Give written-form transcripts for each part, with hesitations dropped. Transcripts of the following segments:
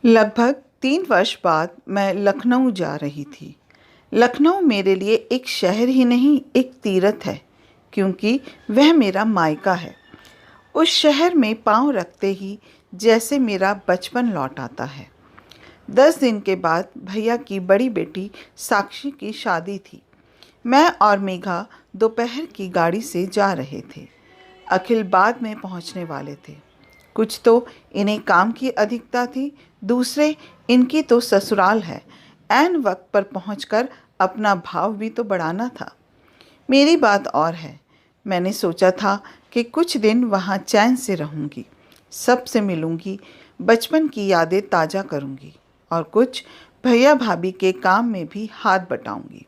लगभग 3 वर्ष बाद मैं लखनऊ जा रही थी। लखनऊ मेरे लिए एक शहर ही नहीं, एक तीर्थ है, क्योंकि वह मेरा मायका है। उस शहर में पाँव रखते ही जैसे मेरा बचपन लौट आता है। 10 दिन के बाद भैया की बड़ी बेटी साक्षी की शादी थी। मैं और मेघा दोपहर की गाड़ी से जा रहे थे। अखिल बाद में पहुंचने वाले थे। कुछ तो इन्हें काम की अधिकता थी, दूसरे इनकी तो ससुराल है। ऐन वक्त पर पहुंचकर अपना भाव भी तो बढ़ाना था। मेरी बात और है। मैंने सोचा था कि कुछ दिन वहाँ चैन से रहूँगी, सबसे मिलूँगी, बचपन की यादें ताज़ा करूँगी और कुछ भैया भाभी के काम में भी हाथ बटाऊँगी।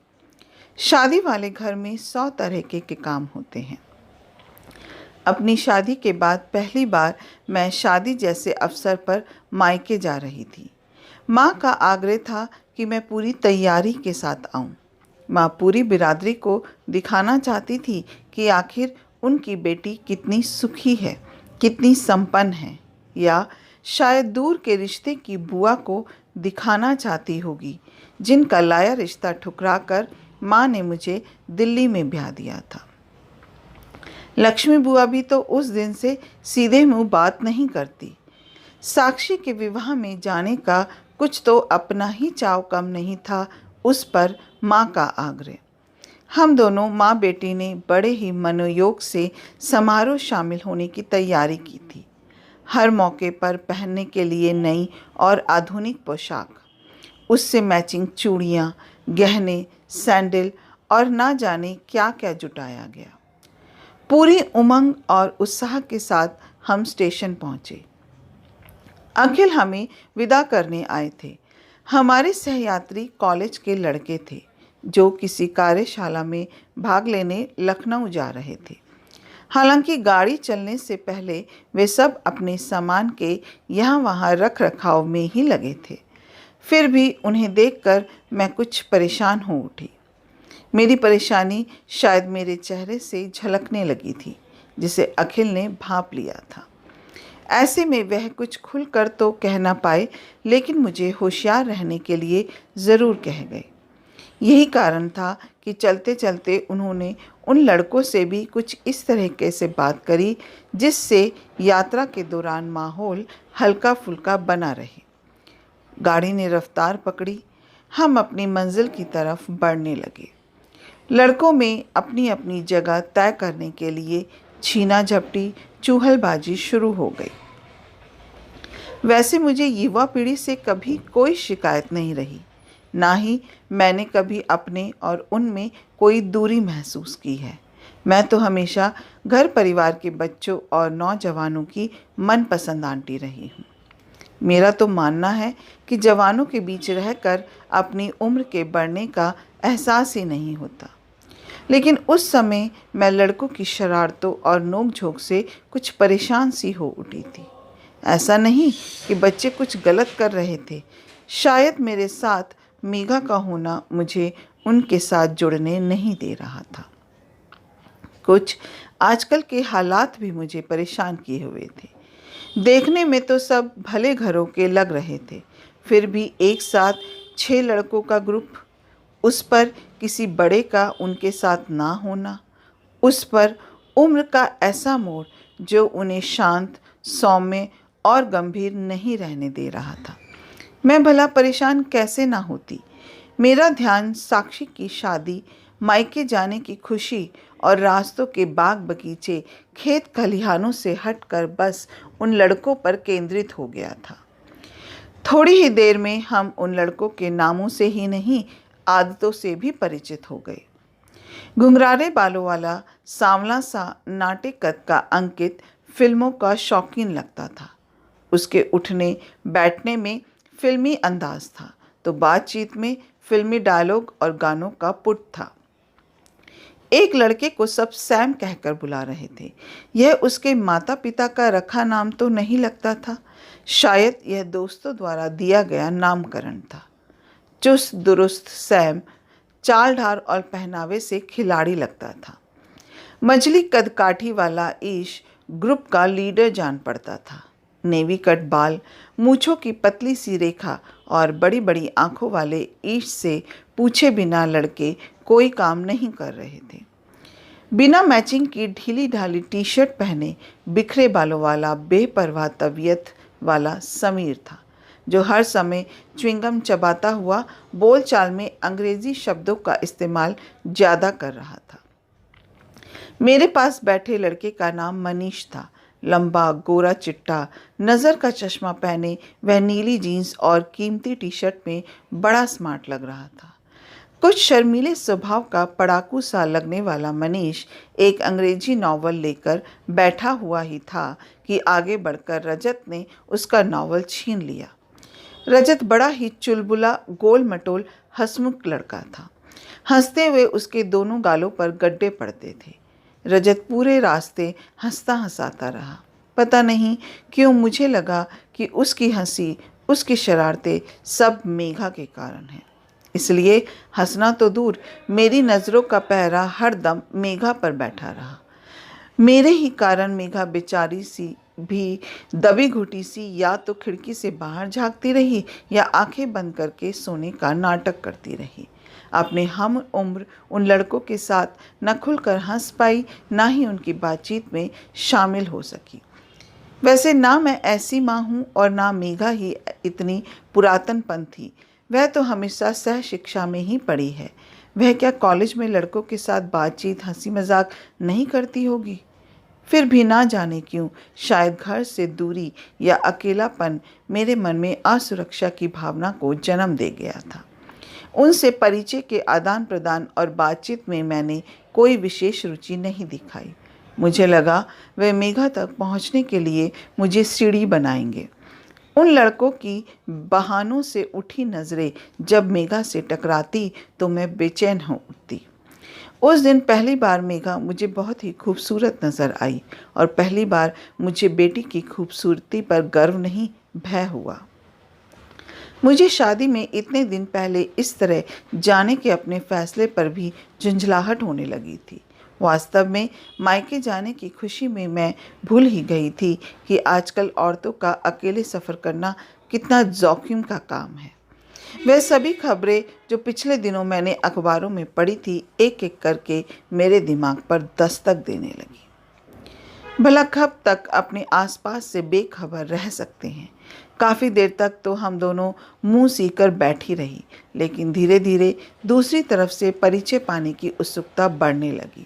शादी वाले घर में 100 तरह के काम होते हैं। अपनी शादी के बाद पहली बार मैं शादी जैसे अवसर पर मायके जा रही थी। माँ का आग्रह था कि मैं पूरी तैयारी के साथ आऊँ। माँ पूरी बिरादरी को दिखाना चाहती थी कि आखिर उनकी बेटी कितनी सुखी है, कितनी संपन्न है, या शायद दूर के रिश्ते की बुआ को दिखाना चाहती होगी, जिनका लाया रिश्ता ठुकराकर माँ ने मुझे दिल्ली में ब्याह दिया था। लक्ष्मी बुआ भी तो उस दिन से सीधे मुंह बात नहीं करती। साक्षी के विवाह में जाने का कुछ तो अपना ही चाव कम नहीं था, उस पर माँ का आग्रह। हम दोनों माँ बेटी ने बड़े ही मनोयोग से समारोह शामिल होने की तैयारी की थी। हर मौके पर पहनने के लिए नई और आधुनिक पोशाक, उससे मैचिंग चूड़ियाँ, गहने, सैंडल और ना जाने क्या क्या जुटाया गया। पूरी उमंग और उत्साह के साथ हम स्टेशन पहुँचे। अखिल हमें विदा करने आए थे। हमारे सहयात्री कॉलेज के लड़के थे जो किसी कार्यशाला में भाग लेने लखनऊ जा रहे थे। हालांकि गाड़ी चलने से पहले वे सब अपने सामान के यहाँ वहाँ रख रखाव में ही लगे थे। फिर भी उन्हें देखकर मैं कुछ परेशान हो उठी। मेरी परेशानी शायद मेरे चेहरे से झलकने लगी थी, जिसे अखिल ने भांप लिया था। ऐसे में वह कुछ खुलकर तो कह ना पाए, लेकिन मुझे होशियार रहने के लिए ज़रूर कह गए। यही कारण था कि चलते चलते उन्होंने उन लड़कों से भी कुछ इस तरह से बात करी, जिससे यात्रा के दौरान माहौल हल्का फुल्का बना रहे। गाड़ी ने रफ्तार पकड़ी। हम अपनी मंजिल की तरफ बढ़ने लगे। लड़कों में अपनी अपनी जगह तय करने के लिए छीना झपटी, चूहलबाजी शुरू हो गई। वैसे मुझे युवा पीढ़ी से कभी कोई शिकायत नहीं रही, ना ही मैंने कभी अपने और उनमें कोई दूरी महसूस की है। मैं तो हमेशा घर परिवार के बच्चों और नौजवानों की मनपसंद आंटी रही हूँ। मेरा तो मानना है कि जवानों के बीच रहकर अपनी उम्र के बढ़ने का एहसास ही नहीं होता। लेकिन उस समय मैं लड़कों की शरारतों और नोक-झोंक से कुछ परेशान सी हो उठी थी। ऐसा नहीं कि बच्चे कुछ गलत कर रहे थे, शायद मेरे साथ मेघा का होना मुझे उनके साथ जुड़ने नहीं दे रहा था। कुछ आजकल के हालात भी मुझे परेशान किए हुए थे। देखने में तो सब भले घरों के लग रहे थे, फिर भी एक साथ 6 लड़कों का ग्रुप, उस पर किसी बड़े का उनके साथ ना होना, उस पर उम्र का ऐसा मोड़ जो उन्हें शांत, सौम्य और गंभीर नहीं रहने दे रहा था। मैं भला परेशान कैसे ना होती। मेरा ध्यान साक्षी की शादी, मायके जाने की खुशी और रास्तों के बाग बगीचे, खेत खलिहानों से हटकर बस उन लड़कों पर केंद्रित हो गया था। थोड़ी ही देर में हम उन लड़कों के नामों से ही नहीं, आदतों से भी परिचित हो गए। घुंघराले बालों वाला सांवला सा नाटे कद का अंकित फिल्मों का शौकीन लगता था। उसके उठने बैठने में फिल्मी अंदाज था, तो बातचीत में फिल्मी डायलॉग और गानों का पुट था। एक लड़के को सब सैम कहकर बुला रहे थे। यह उसके माता पिता का रखा नाम तो नहीं लगता था, शायद यह दोस्तों द्वारा दिया गया नामकरण था। चुस्त दुरुस्त सैम चाल ढाल और पहनावे से खिलाड़ी लगता था। मछली कदकाठी वाला ईश ग्रुप का लीडर जान पड़ता था। नेवी कट बाल, मूंछों की पतली सी रेखा और बड़ी बड़ी आंखों वाले ईश से पूछे बिना लड़के कोई काम नहीं कर रहे थे। बिना मैचिंग की ढीली ढाली टी शर्ट पहने बिखरे बालों वाला बेपरवाह तबीयत वाला समीर था, जो हर समय च्युइंगम चबाता हुआ बोलचाल में अंग्रेजी शब्दों का इस्तेमाल ज़्यादा कर रहा था। मेरे पास बैठे लड़के का नाम मनीष था। लंबा, गोरा चिट्टा, नज़र का चश्मा पहने वह नीली जीन्स और कीमती टी शर्ट में बड़ा स्मार्ट लग रहा था। कुछ शर्मीले स्वभाव का पड़ाकू सा लगने वाला मनीष एक अंग्रेजी नॉवल लेकर बैठा हुआ ही था कि आगे बढ़कर रजत ने उसका नॉवल छीन लिया। रजत बड़ा ही चुलबुला, गोल मटोल, हंसमुख लड़का था। हंसते हुए उसके दोनों गालों पर गड्ढे पड़ते थे। रजत पूरे रास्ते हंसता हंसाता रहा। पता नहीं क्यों मुझे लगा कि उसकी हंसी, उसकी शरारतें सब मेघा के कारण हैं। इसलिए हंसना तो दूर, मेरी नज़रों का पहरा हरदम मेघा पर बैठा रहा। मेरे ही कारण मेघा बेचारी सी भी दबी घुटी सी या तो खिड़की से बाहर झांकती रही या आंखें बंद करके सोने का नाटक करती रही। अपने हम उम्र उन लड़कों के साथ न खुलकर हंस पाई, ना ही उनकी बातचीत में शामिल हो सकी। वैसे ना मैं ऐसी माँ हूँ और ना मेघा ही इतनी पुरातनपंथी। वह तो हमेशा सह शिक्षा में ही पढ़ी है। वह क्या कॉलेज में लड़कों के साथ बातचीत, हंसी मजाक नहीं करती होगी? फिर भी ना जाने क्यों, शायद घर से दूरी या अकेलापन मेरे मन में असुरक्षा की भावना को जन्म दे गया था। उनसे परिचय के आदान प्रदान और बातचीत में मैंने कोई विशेष रुचि नहीं दिखाई। मुझे लगा वे मेघा तक पहुंचने के लिए मुझे सीढ़ी बनाएंगे। उन लड़कों की बहानों से उठी नज़रें जब मेघा से टकराती तो मैं बेचैन हो उठती। उस दिन पहली बार मेघा मुझे बहुत ही खूबसूरत नज़र आई और पहली बार मुझे बेटी की खूबसूरती पर गर्व नहीं, भय हुआ। मुझे शादी में इतने दिन पहले इस तरह जाने के अपने फैसले पर भी झंझलाहट होने लगी थी। वास्तव में मायके जाने की खुशी में मैं भूल ही गई थी कि आजकल औरतों का अकेले सफ़र करना कितना जोखिम का काम है। वह सभी खबरें जो पिछले दिनों मैंने अखबारों में पढ़ी थी, एक एक करके मेरे दिमाग पर दस्तक देने लगी। भला कब तक अपने आसपास से बेखबर रह सकते हैं? काफ़ी देर तक तो हम दोनों मुंह सीकर बैठी रही, लेकिन धीरे धीरे दूसरी तरफ से परिचय पाने की उत्सुकता बढ़ने लगी।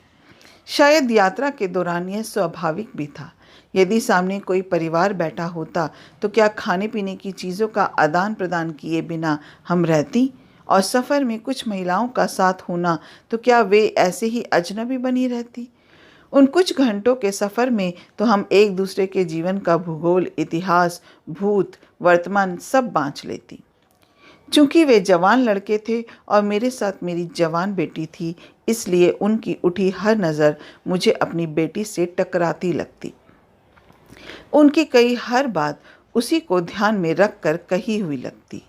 शायद यात्रा के दौरान यह स्वाभाविक भी था। यदि सामने कोई परिवार बैठा होता तो क्या खाने पीने की चीज़ों का आदान प्रदान किए बिना हम रहती? और सफ़र में कुछ महिलाओं का साथ होना तो क्या वे ऐसे ही अजनबी बनी रहती? उन कुछ घंटों के सफ़र में तो हम एक दूसरे के जीवन का भूगोल, इतिहास, भूत, वर्तमान सब बाँच लेती। चूँकि वे जवान लड़के थे और मेरे साथ मेरी जवान बेटी थी, इसलिए उनकी उठी हर नज़र मुझे अपनी बेटी से टकराती लगती। उनकी कही हर बात उसी को ध्यान में रख कर कही हुई लगती।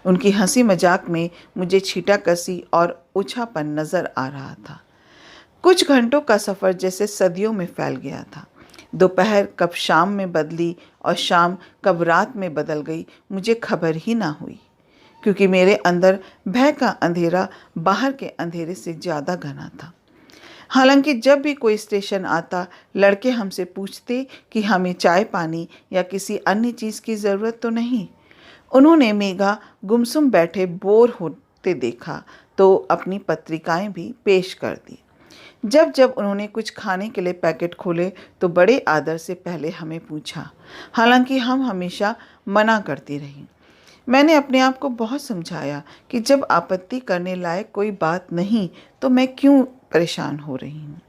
उनकी हंसी मजाक में मुझे छीटाकसी और ओछापन नज़र आ रहा था। कुछ घंटों का सफ़र जैसे सदियों में फैल गया था। दोपहर कब शाम में बदली और शाम कब रात में बदल गई, मुझे खबर ही ना हुई, क्योंकि मेरे अंदर भय का अंधेरा बाहर के अंधेरे से ज़्यादा घना था। हालांकि जब भी कोई स्टेशन आता, लड़के हमसे पूछते कि हमें चाय पानी या किसी अन्य चीज़ की ज़रूरत तो नहीं। उन्होंने मेघा गुमसुम बैठे बोर होते देखा तो अपनी पत्रिकाएं भी पेश कर दी। जब जब उन्होंने कुछ खाने के लिए पैकेट खोले तो बड़े आदर से पहले हमें पूछा, हालांकि हम हमेशा मना करती रही। मैंने अपने आप को बहुत समझाया कि जब आपत्ति करने लायक कोई बात नहीं तो मैं क्यों परेशान हो रही हूँ,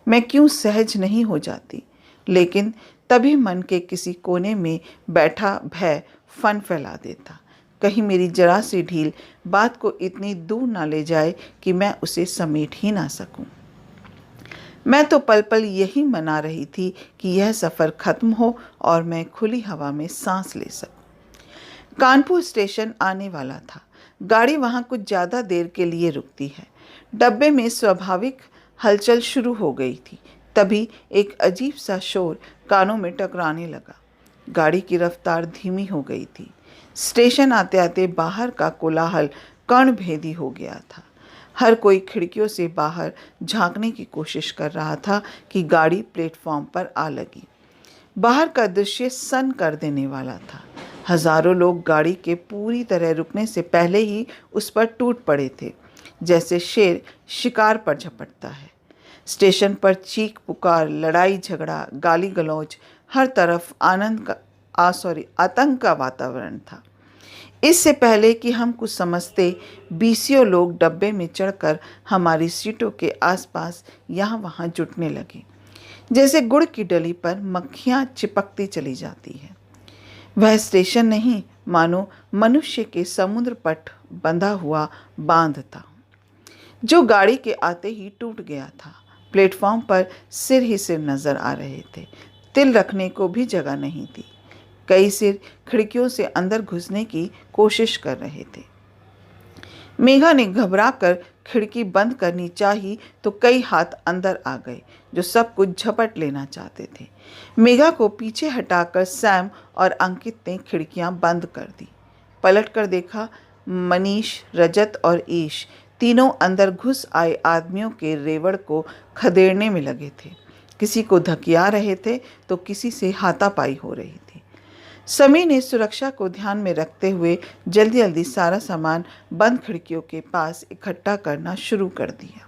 मैं क्यों सहज नहीं हो जाती। लेकिन तभी मन के किसी कोने में बैठा भय फन फैला देता। कहीं मेरी जरा सी ढील बात को इतनी दूर ना ले जाए कि मैं उसे समेट ही ना सकूं। मैं तो पल पल यही मना रही थी कि यह सफ़र ख़त्म हो और मैं खुली हवा में सांस ले सकूं। कानपुर स्टेशन आने वाला था। गाड़ी वहाँ कुछ ज़्यादा देर के लिए रुकती है। डब्बे में स्वाभाविक हलचल शुरू हो गई थी। तभी एक अजीब सा शोर कानों में टकराने लगा। गाड़ी की रफ्तार धीमी हो गई थी। स्टेशन आते आते बाहर का कोलाहल कर्णभेदी हो गया था। हर कोई खिड़कियों से बाहर झांकने की कोशिश कर रहा था कि गाड़ी प्लेटफॉर्म पर आ लगी। बाहर का दृश्य सन्न कर देने वाला था। हजारों लोग गाड़ी के पूरी तरह रुकने से पहले ही उस पर टूट पड़े थे, जैसे शेर शिकार पर झपटता है। स्टेशन पर चीख पुकार, लड़ाई झगड़ा, गाली गलौज, हर तरफ आतंक का वातावरण था। इससे पहले कि हम कुछ समझते, बीसियों लोग डब्बे में चढ़कर हमारी सीटों के आसपास यहाँ वहाँ जुटने लगे, जैसे गुड़ की डली पर मक्खियाँ चिपकती चली जाती हैं। वह स्टेशन नहीं, मानो मनुष्य के समुद्र पट बंधा हुआ बांध था, जो गाड़ी के आते ही टूट गया था। प्लेटफॉर्म पर सिर ही सिर नजर आ रहे थे। तिल रखने को भी जगह नहीं थी। कई सिर खिड़कियों से अंदर घुसने की कोशिश कर रहे थे। मेघा ने घबराकर खिड़की बंद करनी चाही तो कई हाथ अंदर आ गए, जो सब कुछ झपट लेना चाहते थे। मेघा को पीछे हटाकर सैम और अंकित ने खिड़कियां बंद कर दी। पलट कर देखा, मनीष, रजत और ईश तीनों अंदर घुस आए आदमियों के रेवड़ को खदेड़ने में लगे थे। किसी को धकिया रहे थे तो किसी से हाथापाई हो रही थी। समी ने सुरक्षा को ध्यान में रखते हुए जल्दी जल्दी सारा सामान बंद खिड़कियों के पास इकट्ठा करना शुरू कर दिया।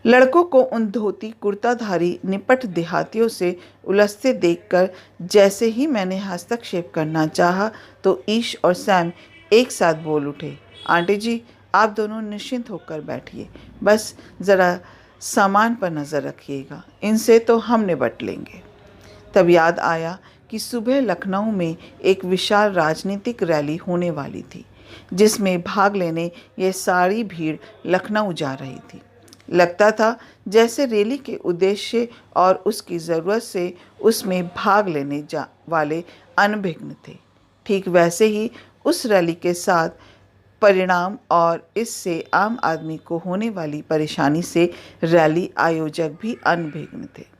लड़कों को उन धोती कुर्ताधारी निपट देहातियों से उलझते देखकर जैसे ही मैंने हस्तक्षेप करना चाहा तो ईश और सैम एक साथ बोल उठे, आंटी जी, आप दोनों निश्चिंत होकर बैठिए, बस ज़रा सामान पर नज़र रखिएगा, इनसे तो हम निपट लेंगे। तब याद आया कि सुबह लखनऊ में एक विशाल राजनीतिक रैली होने वाली थी, जिसमें भाग लेने यह सारी भीड़ लखनऊ जा रही थी। लगता था जैसे रैली के उद्देश्य और उसकी ज़रूरत से उसमें भाग लेने वाले अनभिज्ञ थे। ठीक वैसे ही उस रैली के साथ परिणाम और इससे आम आदमी को होने वाली परेशानी से रैली आयोजक भी अनभिज्ञ थे।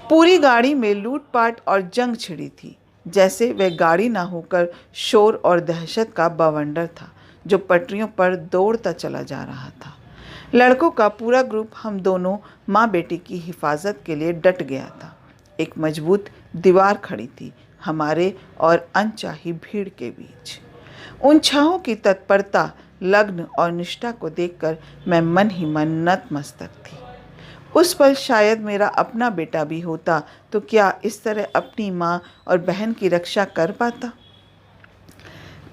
पूरी गाड़ी में लूटपाट और जंग छिड़ी थी, जैसे वह गाड़ी ना होकर शोर और दहशत का बवंडर था जो पटरियों पर दौड़ता चला जा रहा था। लड़कों का पूरा ग्रुप हम दोनों माँ बेटी की हिफाजत के लिए डट गया था। एक मजबूत दीवार खड़ी थी हमारे और अनचाही भीड़ के बीच। उन छाहों की तत्परता, लग्न और निष्ठा को देखकर मैं मन ही मन नतमस्तक थी। उस पल शायद मेरा अपना बेटा भी होता तो क्या इस तरह अपनी माँ और बहन की रक्षा कर पाता।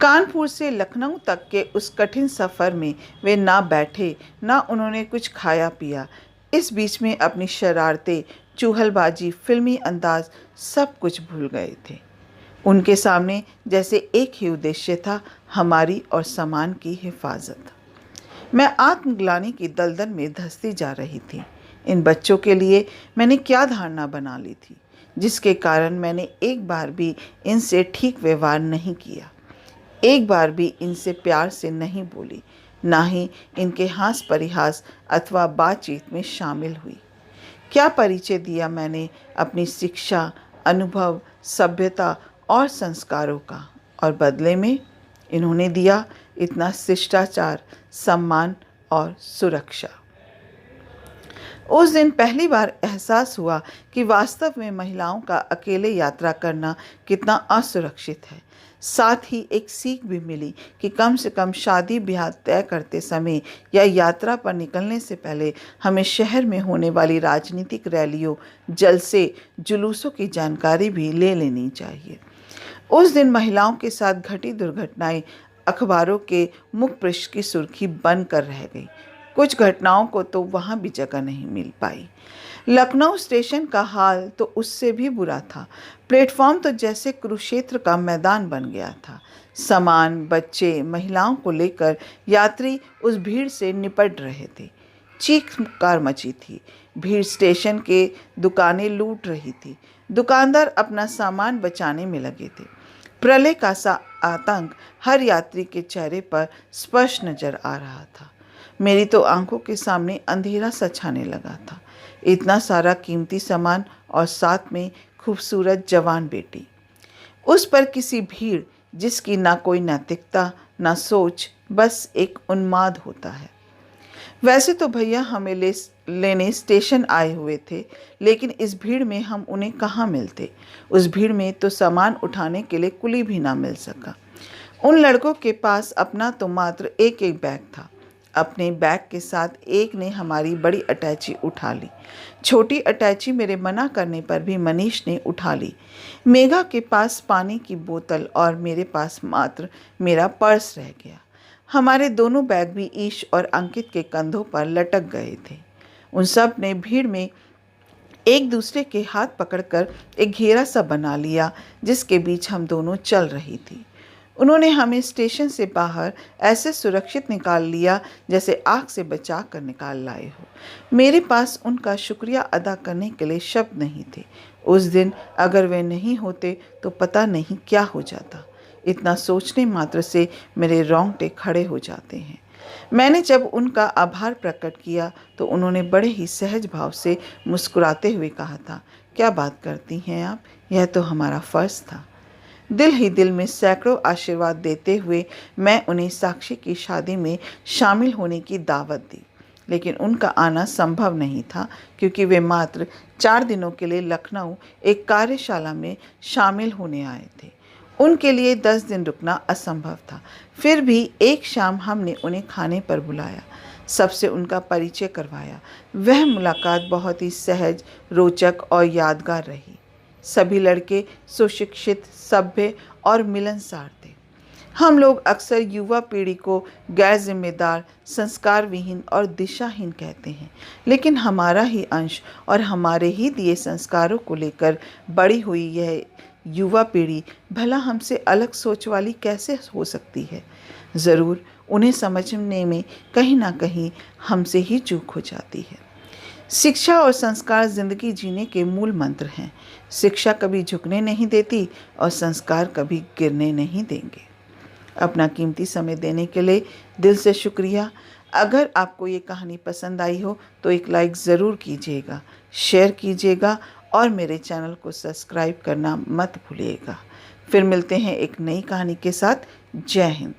कानपुर से लखनऊ तक के उस कठिन सफ़र में वे ना बैठे, ना उन्होंने कुछ खाया पिया। इस बीच में अपनी शरारतें, चूहलबाजी, फिल्मी अंदाज सब कुछ भूल गए थे। उनके सामने जैसे एक ही उद्देश्य था, हमारी और सामान की हिफाजत। मैं आत्मग्लानि की दलदल में धंसती जा रही थी। इन बच्चों के लिए मैंने क्या धारणा बना ली थी, जिसके कारण मैंने एक बार भी इनसे ठीक व्यवहार नहीं किया, एक बार भी इनसे प्यार से नहीं बोली, ना ही इनके हास परिहास अथवा बातचीत में शामिल हुई। क्या परिचय दिया मैंने अपनी शिक्षा, अनुभव, सभ्यता और संस्कारों का, और बदले में इन्होंने दिया इतना शिष्टाचार, सम्मान और सुरक्षा। उस दिन पहली बार एहसास हुआ कि वास्तव में महिलाओं का अकेले यात्रा करना कितना असुरक्षित है। साथ ही एक सीख भी मिली कि कम से कम शादी ब्याह तय करते समय या यात्रा पर निकलने से पहले हमें शहर में होने वाली राजनीतिक रैलियों, जलसे, जुलूसों की जानकारी भी ले लेनी चाहिए। उस दिन महिलाओं के साथ घटी दुर्घटनाएं अखबारों के मुख पृष्ठ की सुर्खी बनकर रह गई। कुछ घटनाओं को तो वहाँ भी जगह नहीं मिल पाई। लखनऊ स्टेशन का हाल तो उससे भी बुरा था। प्लेटफॉर्म तो जैसे कुरुक्षेत्र का मैदान बन गया था। सामान, बच्चे, महिलाओं को लेकर यात्री उस भीड़ से निपट रहे थे। चीख पुकार मची थी। भीड़ स्टेशन के दुकानें लूट रही थी। दुकानदार अपना सामान बचाने में लगे थे। प्रलय का सा आतंक हर यात्री के चेहरे पर स्पष्ट नजर आ रहा था। मेरी तो आंखों के सामने अंधेरा सा छाने लगा था। इतना सारा कीमती सामान और साथ में खूबसूरत जवान बेटी। उस पर किसी भीड़ जिसकी ना कोई नैतिकता ना सोच, बस एक उन्माद होता है। वैसे तो भैया हमें लेने स्टेशन आए हुए थे, लेकिन इस भीड़ में हम उन्हें कहाँ मिलते। उस भीड़ में तो सामान उठाने के लिए कुली भी ना मिल सका। उन लड़कों के पास अपना तो मात्र एक एक बैग था। अपने बैग के साथ एक ने हमारी बड़ी अटैची उठा ली। छोटी अटैची मेरे मना करने पर भी मनीष ने उठा ली। मेघा के पास पानी की बोतल और मेरे पास मात्र मेरा पर्स रह गया। हमारे दोनों बैग भी ईश और अंकित के कंधों पर लटक गए थे। उन सब ने भीड़ में एक दूसरे के हाथ पकड़कर एक घेरा सा बना लिया, जिसके बीच हम दोनों चल रही थी। उन्होंने हमें स्टेशन से बाहर ऐसे सुरक्षित निकाल लिया जैसे आग से बचा कर निकाल लाए हो। मेरे पास उनका शुक्रिया अदा करने के लिए शब्द नहीं थे। उस दिन अगर वे नहीं होते तो पता नहीं क्या हो जाता। इतना सोचने मात्र से मेरे रोंगटे खड़े हो जाते हैं। मैंने जब उनका आभार प्रकट किया तो उन्होंने बड़े ही सहज भाव से मुस्कुराते हुए कहा था, क्या बात करती हैं आप, यह तो हमारा फ़र्ज़ था। दिल ही दिल में सैकड़ों आशीर्वाद देते हुए मैं उन्हें साक्षी की शादी में शामिल होने की दावत दी, लेकिन उनका आना संभव नहीं था क्योंकि वे मात्र 4 दिनों के लिए लखनऊ एक कार्यशाला में शामिल होने आए थे। उनके लिए 10 दिन रुकना असंभव था। फिर भी एक शाम हमने उन्हें खाने पर बुलाया, सबसे उनका परिचय करवाया। वह मुलाकात बहुत ही सहज, रोचक और यादगार रही। सभी लड़के सुशिक्षित, सभ्य और मिलनसार थे। हम लोग अक्सर युवा पीढ़ी को गैर जिम्मेदार, संस्कार विहीन और दिशाहीन कहते हैं, लेकिन हमारा ही अंश और हमारे ही दिए संस्कारों को लेकर बड़ी हुई यह युवा पीढ़ी भला हमसे अलग सोच वाली कैसे हो सकती है। ज़रूर उन्हें समझने में कहीं ना कहीं हमसे ही चूक हो जाती है। शिक्षा और संस्कार जिंदगी जीने के मूल मंत्र हैं। शिक्षा कभी झुकने नहीं देती और संस्कार कभी गिरने नहीं देंगे। अपना कीमती समय देने के लिए दिल से शुक्रिया। अगर आपको ये कहानी पसंद आई हो तो एक लाइक ज़रूर कीजिएगा, शेयर कीजिएगा और मेरे चैनल को सब्सक्राइब करना मत भूलिएगा। फिर मिलते हैं एक नई कहानी के साथ। जय हिंद।